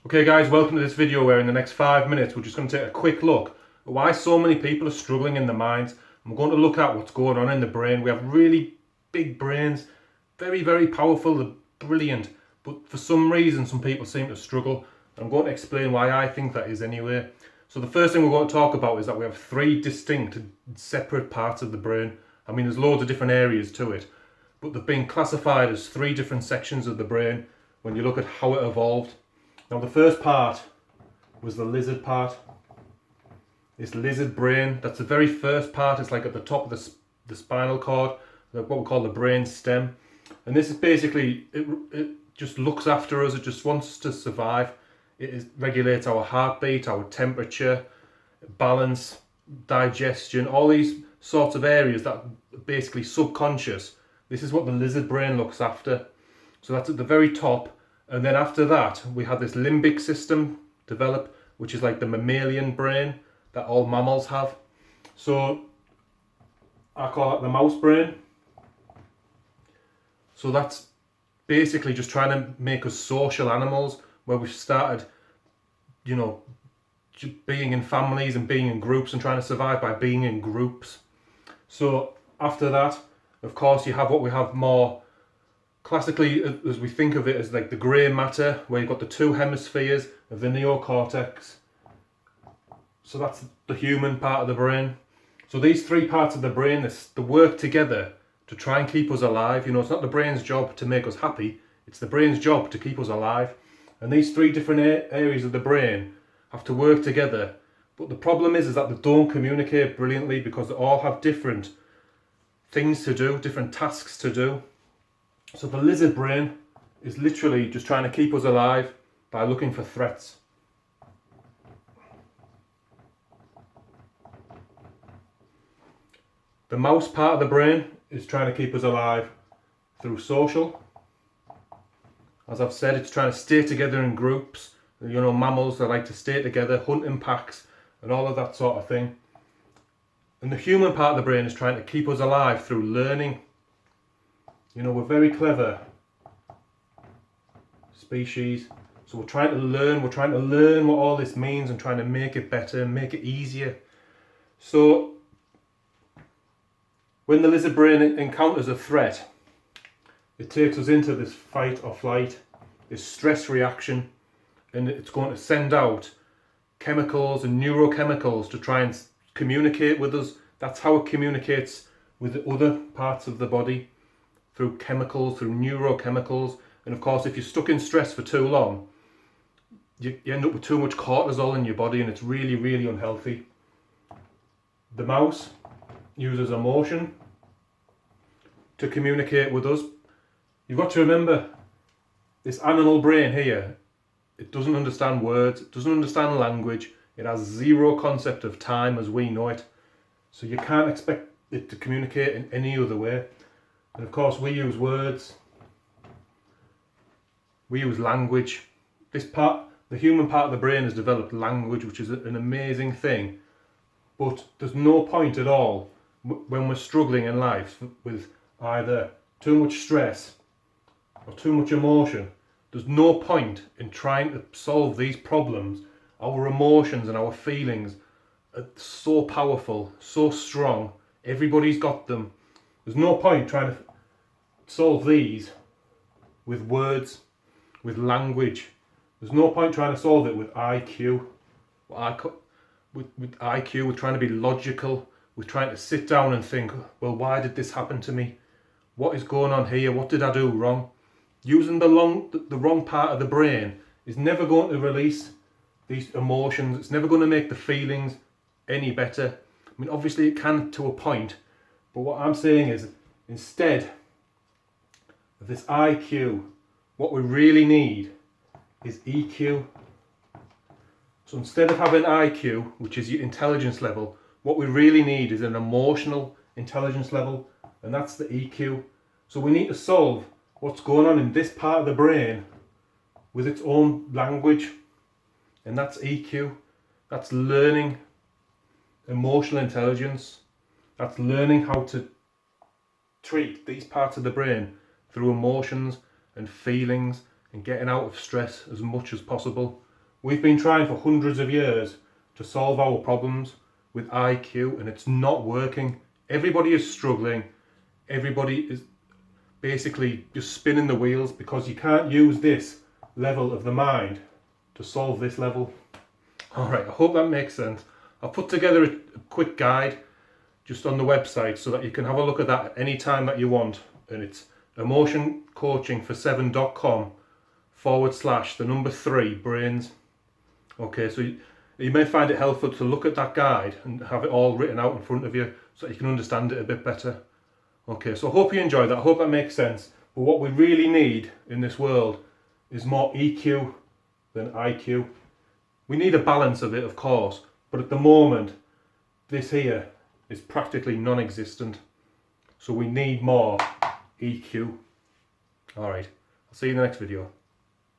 Okay guys, welcome to this video where in the next 5 minutes we're just going to take a quick look at why so many people are struggling in their minds. And we're going to look at what's going on in the brain. We have really big brains, very powerful, they're brilliant, but for some reason some people seem to struggle. I'm going to explain why I think that is anyway. So the first thing we're going to talk about is that we have 3 distinct separate parts of the brain. I mean, there's loads of different areas to it, but they've been classified as 3 different sections of the brain when you look at how it evolved. Now the first part was the lizard part. This lizard brain, that's the very first part. It's like at the top of the spinal cord, what we call the brain stem. And this is basically, it just looks after us, it just wants to survive. It regulates our heartbeat, our temperature, balance, digestion, all these sorts of areas that are basically subconscious. This is what the lizard brain looks after. So that's at the very top. And then after that, we had this limbic system develop, which is like the mammalian brain that all mammals have. So I call it the mouse brain. So that's basically just trying to make us social animals, where we've started, you know, being in families and being in groups and trying to survive by being in groups. So after that, of course, you have what we have more classically, as we think of it, as like the grey matter, where you've got the 2 hemispheres of the neocortex. So that's the human part of the brain. So these 3 parts of the brain, they work together to try and keep us alive. You know, it's not the brain's job to make us happy, it's the brain's job to keep us alive. And these 3 different areas of the brain have to work together. But the problem is that they don't communicate brilliantly, because they all have different things to do, different tasks to do. So the lizard brain is literally just trying to keep us alive by looking for threats. The mouse part of the brain is trying to keep us alive through social. As I've said, it's trying to stay together in groups. You know, mammals, they like to stay together, hunt in packs and all of that sort of thing. And the human part of the brain is trying to keep us alive through learning. You know, we're very clever species, so we're trying to learn what all this means and trying to make it better and make it easier. So when the lizard brain encounters a threat, it takes us into this fight or flight, this stress reaction, and it's going to send out chemicals and neurochemicals to try and communicate with us. That's how it communicates with the other parts of the body, through chemicals, through neurochemicals. And of course, if you're stuck in stress for too long, you end up with too much cortisol in your body, and it's really unhealthy. The mouse uses emotion to communicate with us. You've got to remember, this animal brain here, it doesn't understand words, it doesn't understand language, it has 0 concept of time as we know it. So you can't expect it to communicate in any other way. And of course, we use words, we use language. This part, the human part of the brain, has developed language, which is an amazing thing. But there's no point at all when we're struggling in life with either too much stress or too much emotion. There's no point in trying to solve these problems. Our emotions and our feelings are so powerful, so strong. Everybody's got them. There's no point trying to solve these with words, with language. There's no point trying to solve it with IQ. With IQ, we're trying to be logical. We're trying to sit down and think, well, why did this happen to me? What is going on here? What did I do wrong? Using the wrong part of the brain is never going to release these emotions. It's never going to make the feelings any better. I mean, obviously it can to a point, but what I'm saying is, instead of this IQ, what we really need is EQ. So instead of having IQ, which is your intelligence level, what we really need is an emotional intelligence level, and that's the EQ. So we need to solve what's going on in this part of the brain with its own language, and that's EQ. That's learning emotional intelligence. That's learning how to treat these parts of the brain through emotions and feelings and getting out of stress as much as possible. We've been trying for hundreds of years to solve our problems with IQ, and it's not working. Everybody is struggling. Everybody is basically just spinning the wheels because you can't use this level of the mind to solve this level. Alright, I hope that makes sense. I've put together a quick guide just on the website so that you can have a look at that at any time that you want, and it's emotioncoachingfor7.com/3 brains. Okay, so you may find it helpful to look at that guide and have it all written out in front of you so that you can understand it a bit better. Okay, so I hope you enjoy that. I hope that makes sense. But what we really need in this world is more EQ than IQ. We need a balance of it, of course, but at the moment, this here is practically non-existent. So we need more EQ. Alright, I'll see you in the next video.